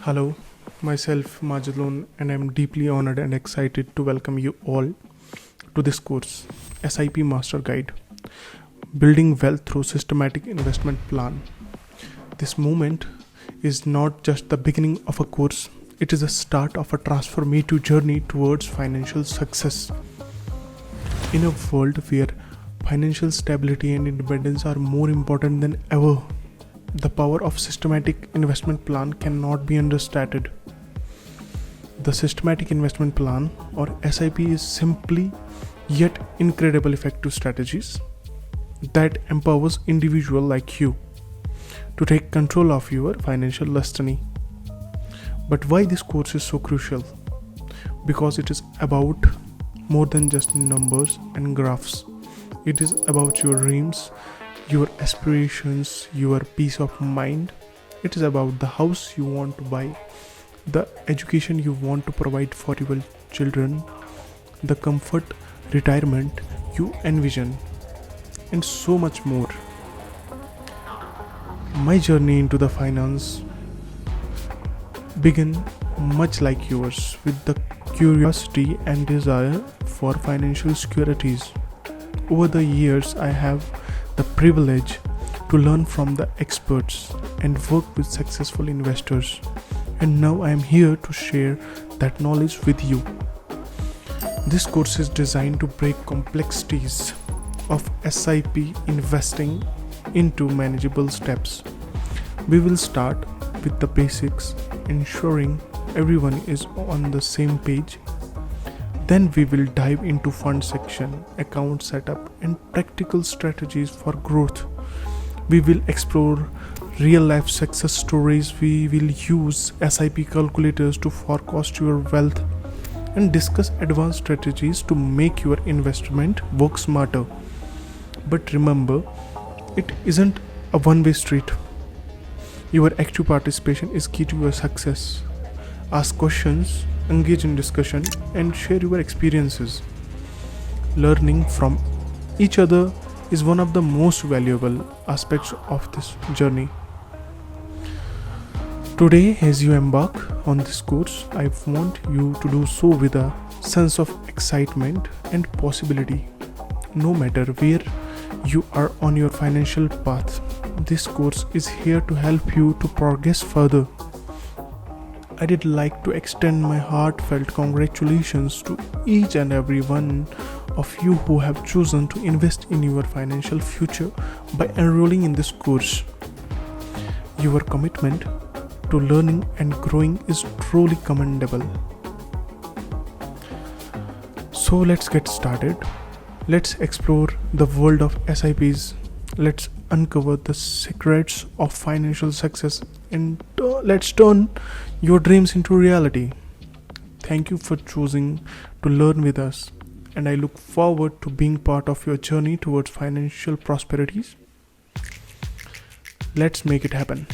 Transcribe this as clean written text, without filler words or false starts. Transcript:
Hello, myself Majidlon, and I'm deeply honored and excited to welcome you all to this course, SIP Master Guide, Building Wealth Through Systematic Investment Plan. This moment is not just the beginning of a course, it is the start of a transformative journey towards financial success. In a world where financial stability and independence are more important than ever, the power of systematic investment plan cannot be understated. The systematic investment plan, or SIP, is simply yet incredible effective strategies that empowers individual like you to take control of your financial destiny. But why this course is so crucial? Because it is about more than just numbers and graphs. It is about your dreams, your aspirations, your peace of mind. It is about the house you want to buy, the education you want to provide for your children, the comfort retirement you envision, and so much more. My journey into the finance began much like yours, with the curiosity and desire for financial securities. Over the years, I have the privilege to learn from the experts and work with successful investors, and now I am here to share that knowledge with you. This course is designed to break complexities of SIP investing into manageable steps. We will start with the basics, ensuring everyone is on the same page. Then we will dive into fund section, account setup, and practical strategies for growth. We will explore real life success stories. We will use SIP calculators to forecast your wealth and discuss advanced strategies to make your investment work smarter. But remember, it isn't a one-way street. Your active participation is key to your success. Ask questions, engage in discussion, and share your experiences. Learning from each other is one of the most valuable aspects of this journey. Today, as you embark on this course, I want you to do so with a sense of excitement and possibility. No matter where you are on your financial path, this course is here to help you to progress further. I did like to extend my heartfelt congratulations to each and every one of you who have chosen to invest in your financial future by enrolling in this course. Your commitment to learning and growing is truly commendable. So let's get started. Let's explore the world of SIPs. Let's uncover the secrets of financial success, and let's turn your dreams into reality. Thank you for choosing to learn with us, and I look forward to being part of your journey towards financial prosperities. Let's make it happen.